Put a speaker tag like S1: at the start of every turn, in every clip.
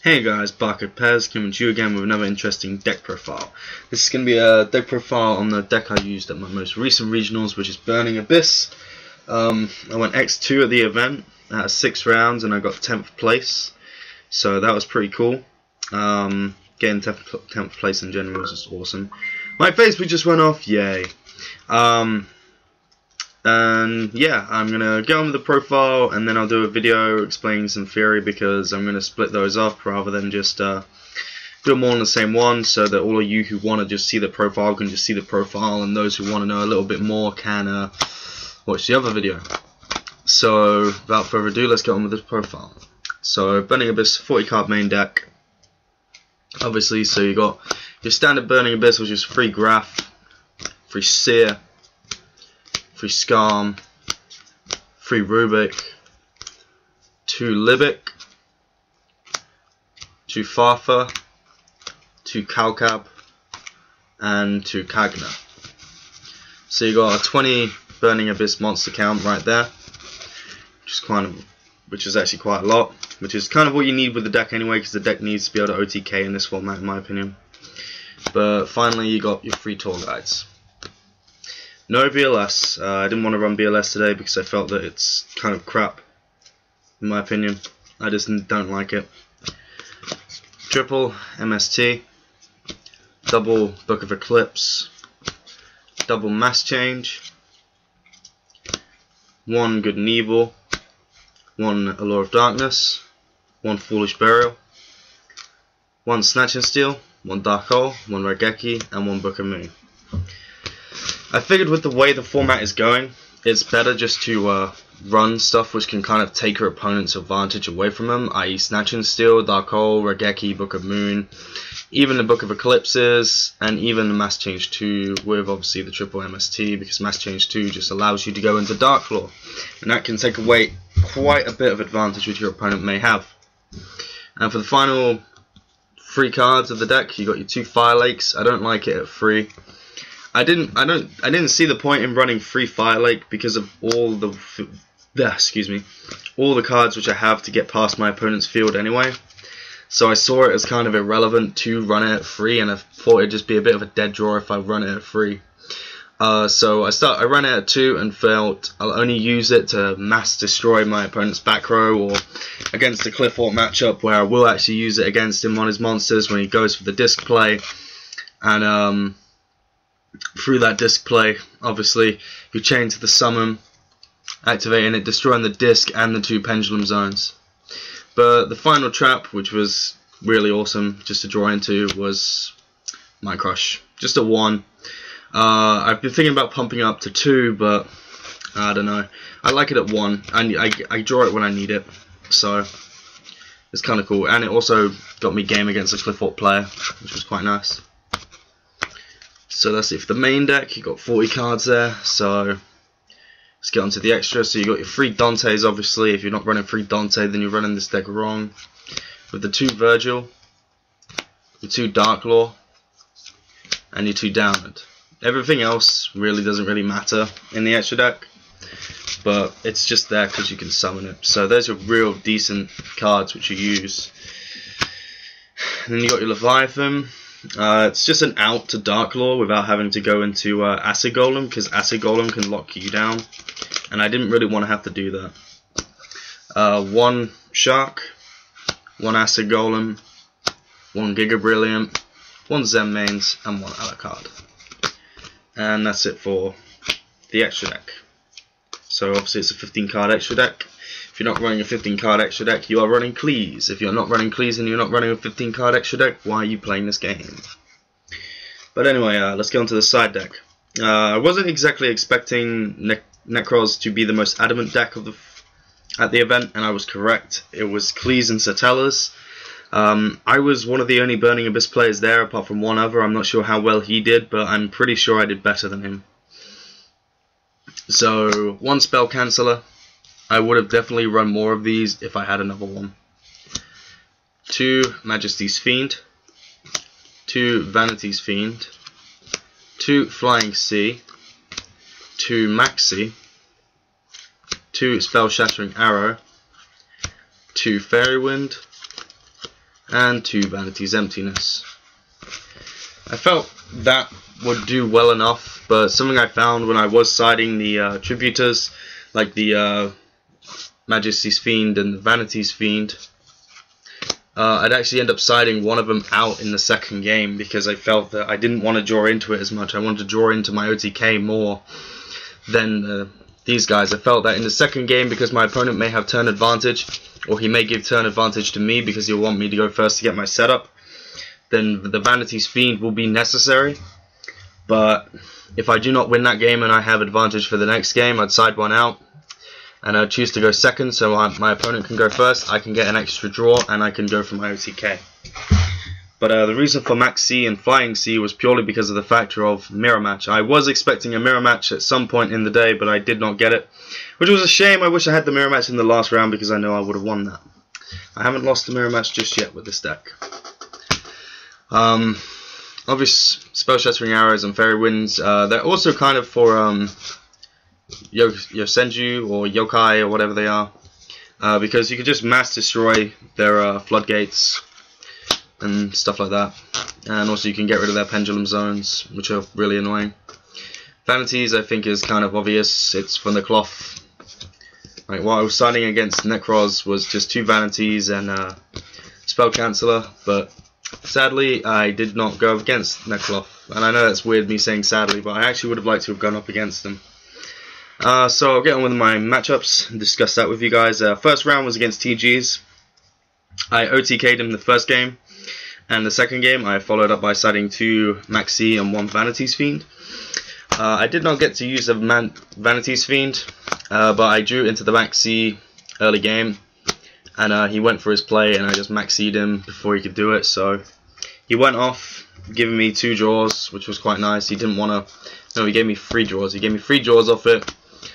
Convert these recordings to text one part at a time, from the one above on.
S1: Hey guys, Barcode Pez coming to you again with another interesting deck profile. This is going to be a deck profile on the deck I used at my most recent regionals, which is Burning Abyss. I went X2 at the event, 6 rounds, and I got 10th place, so that was pretty cool. Getting 10th place in general was just awesome. My Facebook just went off, yay. And yeah, I'm going to get on with the profile and then I'll do a video explaining some theory, because I'm going to split those up rather than just do them all in the same one, so that all of you who want to just see the profile can just see the profile, and those who want to know a little bit more can watch the other video. So without further ado, let's get on with this profile. So Burning Abyss 40 card main deck, obviously. So you got your standard Burning Abyss, which is free Graph, free Seer, free Skarm, free Rubik, 2 Libic, 2 Farfa, 2 Calcab, and 2 Kagna. So you got a 20 Burning Abyss monster count right there, which is actually quite a lot, which is kind of what you need with the deck anyway, because the deck needs to be able to OTK in this format, in my opinion. But finally, you got your 3 tour guides. No BLS. I didn't want to run BLS today because I felt that it's kind of crap, in my opinion. I just don't like it. Triple MST, double Book of Eclipse, double Mass Change, 1 Good and Evil, 1 Allure of Darkness, 1 Foolish Burial, 1 Snatch and Steal, 1 Dark Hole, 1 Regeki, and 1 Book of Moon. I figured with the way the format is going, it's better just to run stuff which can kind of take your opponent's advantage away from them, i.e. Snatch and Steal, Dark Hole, Regeki, Book of Moon, even the Book of Eclipses, and even the Mass Change 2 with obviously the triple MST, because Mass Change 2 just allows you to go into Dark Claw, and that can take away quite a bit of advantage which your opponent may have. And for the final 3 cards of the deck, you got your 2 Fire Lakes. I don't like it at 3. I didn't see the point in running 3 Fire Lake because of all the cards which I have to get past my opponent's field anyway. So I saw it as kind of irrelevant to run it at 3, and I thought it'd just be a bit of a dead draw if I run it at 3. So I ran it at 2 and felt I'll only use it to mass destroy my opponent's back row, or against the Cliff Fort matchup where I will actually use it against him on his monsters when he goes for the disc play. And through that disc play, obviously, you chain to the summon, activating it, destroying the disc and the 2 pendulum zones. But the final trap, which was really awesome just to draw into, was my crush. Just a 1. I've been thinking about pumping up to 2, but I don't know. I like it at 1, and I draw it when I need it, so it's kind of cool. And it also got me game against a Cliff Fort player, which was quite nice. So that's it for the main deck. You got 40 cards there, so let's get on to the extra. So you got your 3 Dantes, obviously. If you're not running 3 Dante, then you're running this deck wrong. With the 2 Virgil, your 2 Dark Law, and your 2 Downward. Everything else really doesn't really matter in the extra deck, but it's just there because you can summon it. So there's your real decent cards which you use. And then you got your Leviathan. It's just an out to Dark Law without having to go into Acid Golem, because Acid Golem can lock you down, and I didn't really want to have to do that. 1 Shark, 1 Acid Golem, 1 Giga Brilliant, 1 Zen Mains, and 1 Alucard. And that's it for the extra deck. So obviously it's a 15 card extra deck. If you're not running a 15 card extra deck, you are running Cleese. If you're not running Cleese and you're not running a 15 card extra deck, why are you playing this game? But anyway, let's get on to the side deck. I wasn't exactly expecting Necros to be the most adamant deck at the event, and I was correct. It was Cleese and Satellas. I was one of the only Burning Abyss players there, apart from one other. I'm not sure how well he did, but I'm pretty sure I did better than him. So 1 Spell Canceller. I would have definitely run more of these if I had another one. 2 Majesty's Fiend, 2 Vanity's Fiend, 2 Flying Sea, 2 Maxi, 2 Spell Shattering Arrow, 2 Fairy Wind, and 2 Vanity's Emptiness. I felt that would do well enough, but something I found when I was siding the Tributors, like the Majesty's Fiend and the Vanity's Fiend, I'd actually end up siding one of them out in the second game because I felt that I didn't want to draw into it as much. I wanted to draw into my OTK more than these guys. I felt that in the second game, because my opponent may have turn advantage, or he may give turn advantage to me because he'll want me to go first to get my setup, then the Vanity's Fiend will be necessary. But if I do not win that game and I have advantage for the next game, I'd side one out and I'd choose to go second, so my opponent can go first, I can get an extra draw, and I can go for my OTK. But the reason for Max C and Flying C was purely because of the factor of mirror match. I was expecting a mirror match at some point in the day, but I did not get it, which was a shame. I wish I had the mirror match in the last round because I know I would have won that. I haven't lost the mirror match just yet with this deck. Obvious Spell Shattering Arrows and Fairy Winds, they're also kind of for Yosenju or Yokai or whatever they are, because you could just mass destroy their floodgates and stuff like that, and also you can get rid of their pendulum zones, which are really annoying. Vanities, I think, is kind of obvious. It's from the cloth. Like, what I was siding against Necros was just 2 Vanities and Spell Canceller, but sadly I did not go up against Necroth, and I know that's weird me saying sadly, but I actually would have liked to have gone up against them. So I'll get on with my matchups and discuss that with you guys. First round was against TGs. I OTK'd him the first game, and the second game I followed up by siding 2 Max C and 1 Vanity's Fiend. I did not get to use a Vanity's Fiend, but I drew into the Max C early game, and he went for his play, and I just Max C'd him before he could do it. So he went off, giving me 2 draws, which was quite nice. He didn't want to. No, he gave me 3 draws. He gave me 3 draws off it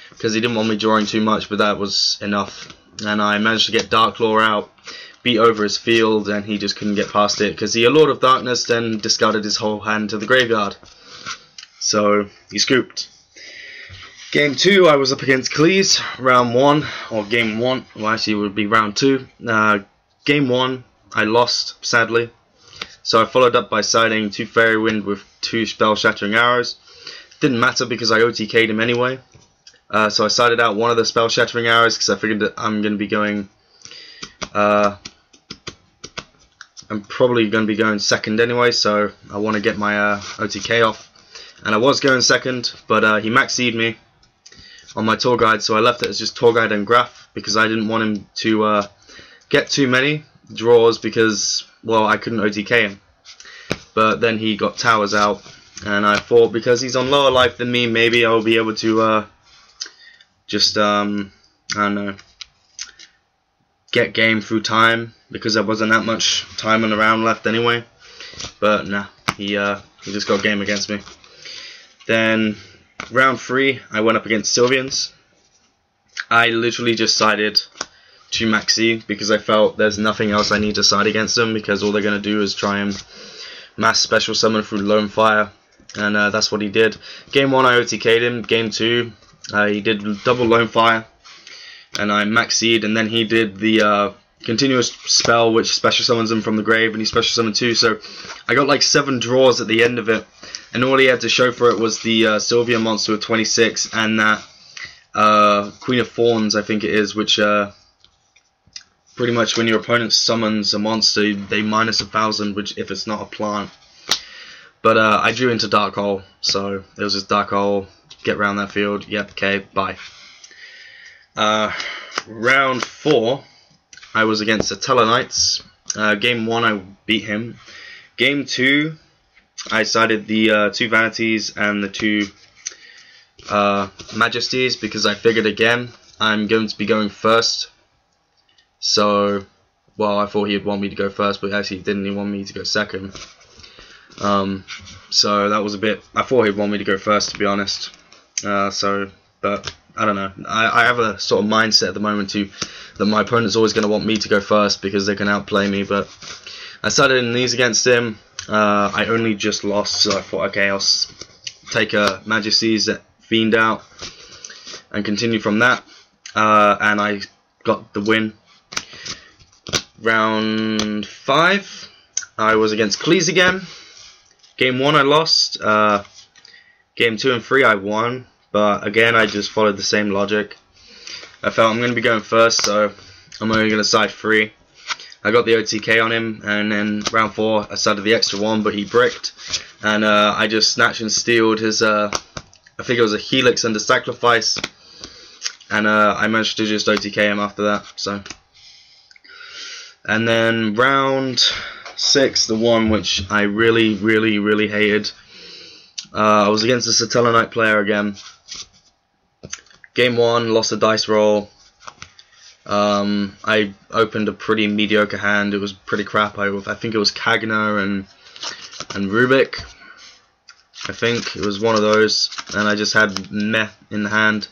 S1: because he didn't want me drawing too much, but that was enough. And I managed to get Dark Claw out, beat over his field, and he just couldn't get past it because he Lord of Darkness, then discarded his whole hand to the graveyard. So he scooped. Game 2, I was up against Cleese, round 1, or game 1, well actually it would be round 2. Game 1, I lost, sadly. So I followed up by siding 2 Fairy Wind with 2 Spell Shattering Arrows. Didn't matter because I OTK'd him anyway. So I sided out one of the Spell Shattering Arrows because I figured that I'm going to be going... I'm probably going to be going second anyway, so I want to get my OTK off. And I was going second, but he Max C'd me on my tour guide, so I left it as just tour guide and graph because I didn't want him to get too many draws because, well, I couldn't OTK him. But then he got towers out, and I thought because he's on lower life than me, maybe I'll be able to just I don't know, get game through time because there wasn't that much time on the round left anyway. But nah, he just got game against me. Then round 3, I went up against Sylvians. I literally just sided 2 Max C because I felt there's nothing else I need to side against them because all they're going to do is try and mass special summon through Lone Fire, and that's what he did. Game 1 I OTK'd him. Game 2 he did double Lone Fire, and I Max C'd, and then he did the continuous spell which special summons him from the grave, and he special summoned 2, so I got like 7 draws at the end of it, and all he had to show for it was the Sylvia monster with 26 and that Queen of Thorns, I think it is, which pretty much when your opponent summons a monster, they minus 1,000, which if it's not a plant. But I drew into Dark Hole, so it was just Dark Hole, get around that field, yep, okay, bye. Round 4, I was against the Tellarknights. Game 1, I beat him. Game 2, I sided the 2 Vanities and the 2 Majesties because I figured again I'm going to be going first. So, well, I thought he'd want me to go first, but actually he didn't. He wanted me to go second. So that was a bit. I thought he'd want me to go first, to be honest. But I don't know. I have a sort of mindset at the moment too that my opponent's always going to want me to go first because they can outplay me. But I started in these against him. I only just lost, so I thought, okay, I'll take a Majesty's Fiend out and continue from that. And I got the win. round 5, I was against Cleese again. Game 1 I lost. Game 2 and 3 I won. But again, I just followed the same logic. I felt I'm going to be going first, so I'm only going to side 3. I got the OTK on him, and then round 4 I sided the extra 1, but he bricked. And I just snatched and stealed his, I think it was a Helix under Sacrifice. And I managed to just OTK him after that. So, and then round 6, the one which I really hated. I was against a Sutton-in-Ashfield player again. Game 1, lost a dice roll. I opened a pretty mediocre hand. It was pretty crap. I think it was Kagner and Rubik. I think it was one of those, and I just had meh in the hand.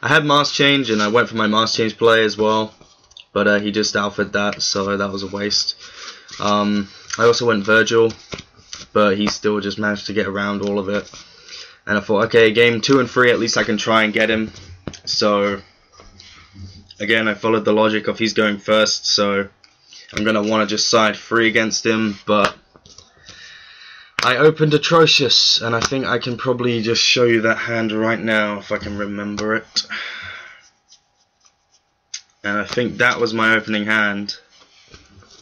S1: I had Mask Change, and I went for my Mask Change play as well, but he just alphaed that, so that was a waste. I also went Virgil, but he still just managed to get around all of it. And I thought, okay, game 2 and 3, at least I can try and get him. So, again, I followed the logic of he's going first, so I'm going to want to just side 3 against him, but I opened Atrocious, and I think I can probably just show you that hand right now if I can remember it. And I think that was my opening hand.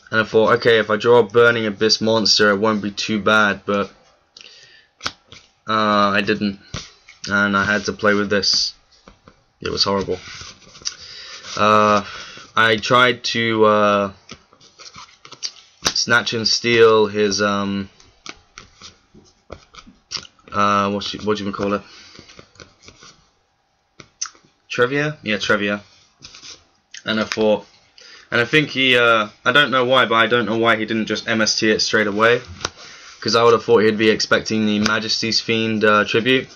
S1: And I thought, okay, if I draw a Burning Abyss monster, it won't be too bad, but I didn't. And I had to play with this. It was horrible. I tried to snatch and steal his what do you even call it? Trevia? Yeah, Trevia. And I thought, and I think he, I don't know why, but I don't know why he didn't just MST it straight away, because I would have thought he'd be expecting the Majesty's Fiend tribute,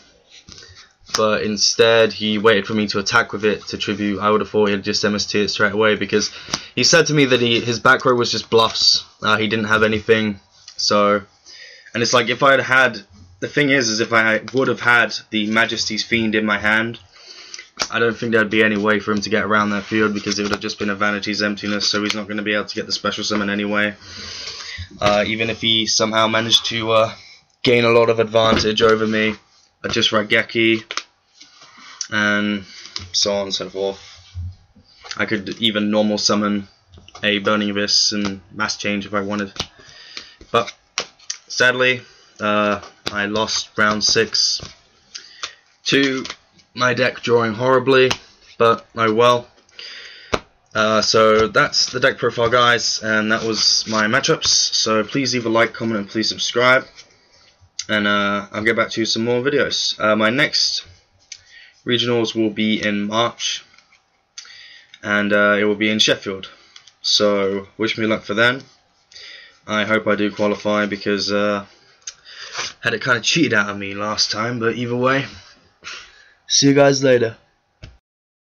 S1: but instead he waited for me to attack with it to tribute. I would have thought he'd just MST it straight away, because he said to me that his back row was just bluffs. He didn't have anything, so, and it's like if I had the thing is if I would have had the Majesty's Fiend in my hand, I don't think there'd be any way for him to get around that field, because it would have just been a Vanity's Emptiness, so he's not going to be able to get the special summon anyway. Even if he somehow managed to gain a lot of advantage over me, just Raigeki, and so on and so forth. I could even normal summon a Burning Abyss and Mass Change if I wanted. But sadly, I lost round 6 to my deck drawing horribly, but oh well. So that's the deck profile, guys, and that was my matchups. So please leave a like, comment, and please subscribe, and I'll get back to you with some more videos. My next regionals will be in March, and it will be in Sheffield, so wish me luck for then. I hope I do qualify, because had it kind of cheated out of me last time, but either way, see you guys later.